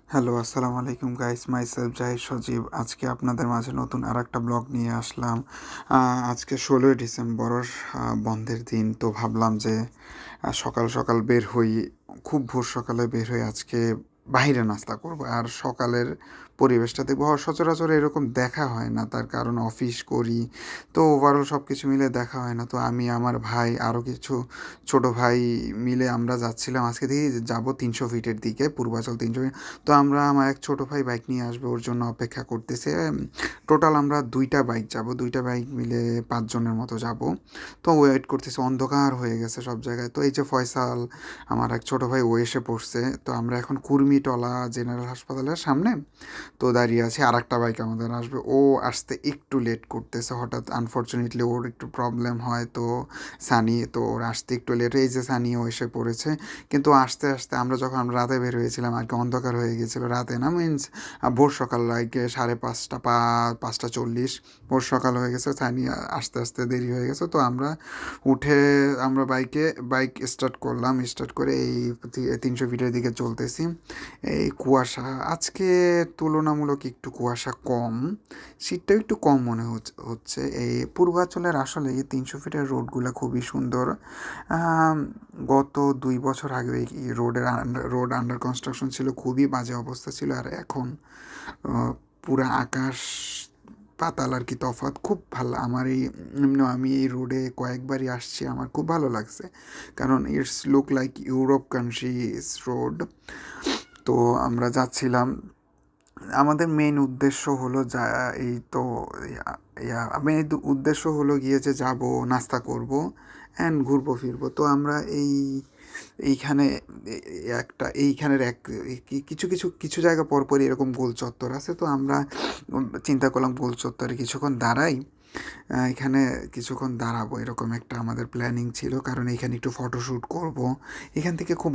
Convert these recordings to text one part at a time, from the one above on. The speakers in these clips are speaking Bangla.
হ্যালো, আসসালামু আলাইকুম গাইস। মাইসেলফ জাহিদ সজীব। আজকে আপনাদের মাঝে নতুন আরেকটা ব্লগ নিয়ে আসলাম। আজকে ১৬ই ডিসেম্বর, বন্ধের দিন। তো ভাবলাম যে সকাল সকাল বের হই, খুব ভোর সকালে বের হই আজকে বাইরে নাস্তা করব। আর সকালের পরিবেশটা দেখবো, সচরাচর এরকম দেখা হয় না, তার কারণ অফিস করি। তো ওভারঅল সব কিছু মিলে দেখা হয় না। তো আমি, আমার ভাই, আরও কিছু ছোট ভাই মিলে আমরা যাচ্ছিলাম আজকে দিয়ে যাবো ৩০০ ফিটের দিকে, পূর্বাচল ৩০০ ফিট। তো আমার এক ছোট ভাই বাইক নিয়ে আসবে, ওর জন্য অপেক্ষা করতেছে। টোটাল আমরা দুইটা বাইক যাব, দুইটা বাইক মিলে ৫ জনের মতো যাব। তো ওয়েট করতেছে, অন্ধকার হয়ে গেছে সব জায়গায়। তো এই যে ফয়সাল, আমার এক ছোট ভাই, ও এসে পড়ছে। তো আমরা এখন কুর্মিটলা জেনারেল হাসপাতালের সামনে তো দাঁড়িয়ে আছি। আর একটা বাইক আমাদের আসবে, ও আসতে একটু লেট করতেছে। হঠাৎ আনফর্চুনেটলি ওর একটু প্রবলেম হয়, তো সানি, তো ওর আসতে একটু লেট। এই যে সানিও এসে পড়েছে। কিন্তু আস্তে আস্তে আমরা রাতে বের হয়েছিলাম আর কি, অন্ধকার হয়ে গেছিলো। রাতে না, মিনস ভোর সকাল, লাইক 5:30 5:40 ভোর সকাল হয়ে গেছে। সানি আস্তে আস্তে দেরি হয়ে গেছে। তো উঠে আমরা বাইক স্টার্ট করলাম। স্টার্ট করে এই ৩০০ ফিটের দিকে চলতেছি। এই কুয়াশা আজকে তুলনামূলক একটু কুয়াশা কম, শীতটাও একটু কম মনে হচ্ছে। এই পূর্বাঞ্চলের আসলে এই ৩০০ ফিটের রোডগুলো খুবই সুন্দর। আম, গত ২ বছর আগে এই রোড আন্ডার কনস্ট্রাকশন ছিল, খুবই বাজে অবস্থা ছিল। আর এখন পুরা আকাশ পাতাল আর কি, তফাৎ খুব ভালো। আমি এই রোডে কয়েকবারই আসছি, আমার খুব ভালো লাগছে। কারণ it's look like Europe countries road. তো আমরা যাচ্ছিলাম, আমাদের মেইন উদ্দেশ্য হলো এই তো মেইন উদ্দেশ্য হলো গিয়ে যে যাবো, নাস্তা করব অ্যান্ড ঘুরবো ফিরবো। তো আমরা এইখানে এইখানের কিছু কিছু কিছু জায়গা পরপরই এরকম গোল চত্বর আছে। তো আমরা চিন্তা করলাম গোল চত্বরে কিছুক্ষণ দাঁড়াই, এখানে কিছুক্ষণ দাঁড়াবো, এরকম একটা আমাদের প্ল্যানিং ছিল। কারণ এইখানে একটু ফটোশ্যুট করব। এখান থেকে খুব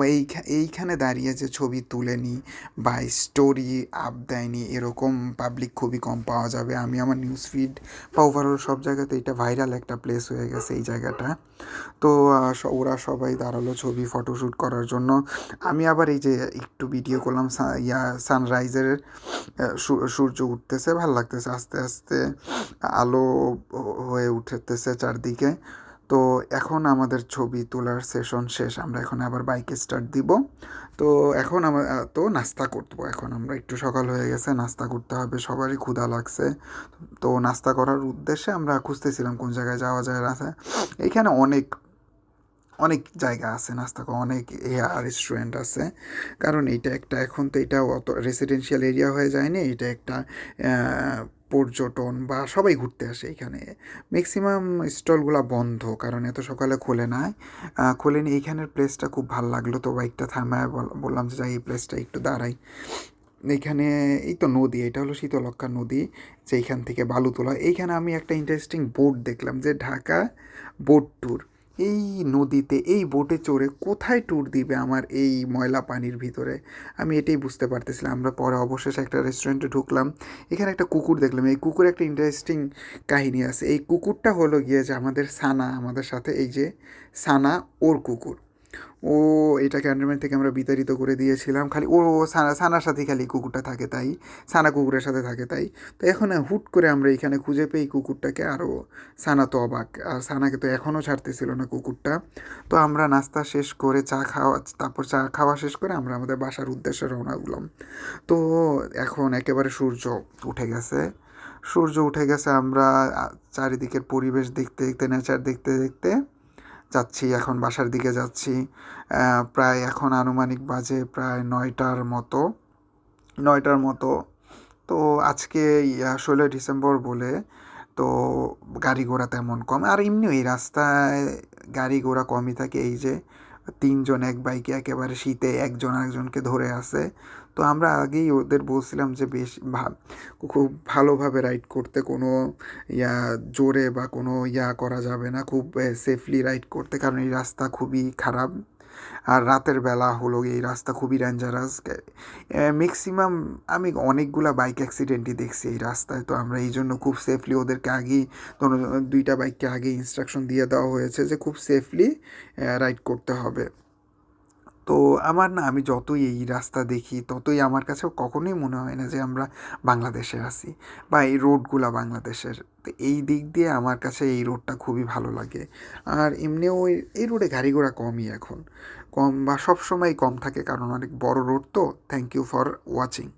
এইখানে দাঁড়িয়ে যে ছবি তুলে নিই বা স্টোরি আপ দেয়নি, এরকম পাবলিক খুবই কম পাওয়া যাবে। আমি আমার নিউজ ফিড বা ওভারঅল সব জায়গাতে এটা ভাইরাল একটা প্লেস হয়ে গেছে এই জায়গাটা। তো ওরা সবাই দাঁড়ালো ছবি ফটোশ্যুট করার জন্য। আমি আবার এই যে একটু ভিডিও করলাম সানরাইজের। সূর্য উঠতেছে, ভাল লাগতেছে, আস্তে আস্তে আলো হয়ে উঠতেছে চারদিকে। তো এখন আমাদের ছবি তোলার সেশন শেষ, আমরা এখন আবার বাইকে স্টার্ট দিব। তো এখন আমরা তো নাস্তা করবো। এখন আমরা একটু সকাল হয়ে গেছে, নাস্তা করতে হবে, সবারই ক্ষুধা লাগছে। তো নাস্তা করার উদ্দেশ্যে আমরা খুঁজতেছিলাম কোন জায়গায় যাওয়া যায় না। এইখানে অনেক অনেক জায়গা আছে নাস্তা করা, অনেক রেস্টুরেন্ট আছে। কারণ এইটা একটা, এখন তো এটা অত রেসিডেন্সিয়াল এরিয়া হয়ে যায়নি, এটা একটা পর্যটন বা সবাই ঘুরতে আসে এখানে। ম্যাক্সিমাম স্টলগুলো বন্ধ, কারণ এত সকালে খোলে না, খোলেনি। এইখানের প্লেসটা খুব ভালো লাগলো। তো বাইকটা থামায় বললাম যে যাই, এই প্লেসটা একটু দাঁড়াই। এইখানে এই তো নদী, এটা হলো শীতলক্ষ্যা নদী, যেইখান থেকে বালু তোলা। এইখানে আমি একটা ইন্টারেস্টিং বোট দেখলাম, যে ঢাকা বোট ট্যুর। এই নদীতে এই বোটে চড়ে কোথায় ট্যুর দিবে আমার এই ময়লা পানির ভিতরে, আমি এটাই বুঝতে পারতেছিলাম। আমরা পরে অবশেষে একটা রেস্টুরেন্টে ঢুকলাম। এখানে একটা কুকুর দেখলাম, এই কুকুরে একটা ইন্টারেস্টিং কাহিনী আছে। এই কুকুরটা হলো গিয়ে যে আমাদের সানা, আমাদের সাথে এই যে সানা, ওর কুকুর। ও এটা ক্যান্টনমেন্ট থেকে আমরা বিতাড়িত করে দিয়েছিলাম। খালি সানার সাথেই খালি কুকুরটা থাকে, তাই সানা কুকুরের সাথে থাকে তাই। তো এখন হুট করে আমরা এখানে খুঁজে পেই কুকুরটাকে, আরও সানা তো অবাক, আর সানাকে তো এখনও ছাড়তেছিল না কুকুরটা। তো আমরা নাস্তা শেষ করে তারপর চা খাওয়া শেষ করে আমরা আমাদের বাসার উদ্দেশ্যে রওনা দিলাম। তো এখন একেবারে সূর্য উঠে গেছে। সূর্য উঠে গেছে, আমরা চারিদিকের পরিবেশ দেখতে দেখতে, নেচার দেখতে দেখতে যাচ্ছি, এখন বাসার দিকে যাচ্ছি। প্রায় এখন আনুমানিক বাজে প্রায় 9টার মতো। তো আজকে 16 ডিসেম্বর বলে তো গাড়ি ঘোড়া তেমন কম, আর এমনিও এই রাস্তায় গাড়ি ঘোড়া কমই থাকে। এই যে 3 জন এক বাইকে, একেবারে শীতে একজন আরেকজনকে ধরে আছে। তো আমরা আগেই ওদের বলছিলাম যে খুব ভালোভাবে রাইড করতে, কোনো ইয়া জোরে বা কোনো করা যাবে না, খুব সেফলি রাইড করতে, কারণ এই রাস্তা খুবই খারাপ। আর রাতের বেলা হলো এই রাস্তা খুবই ডেঞ্জারাস। ম্যাক্সিমাম আমি অনেকগুলা বাইক অ্যাক্সিডেন্টই দেখছি এই রাস্তায়। তো আমরা এই জন্য খুব সেফলি ওদেরকে আগেই, ধরো দুইটা বাইককে আগে ইনস্ট্রাকশন দিয়ে দেওয়া হয়েছে যে খুব সেফলি রাইড করতে হবে। তো তো আমার না আমি যতই এই রাস্তা দেখি ততই আমার কাছে কখনোই মনে হয় না যে আমরা বাংলাদেশে আছি বা এই রোডগুলা বাংলাদেশের। তো এই দিক দিয়ে আমার কাছে এই রোডটা খুবই ভালো লাগে। আর এমনিও এই রোডে গাড়ি ঘোড়া কমই এখন, কম বা সবসময় কম থাকে কারণ অনেক বড় রোড তো। Thank you for watching.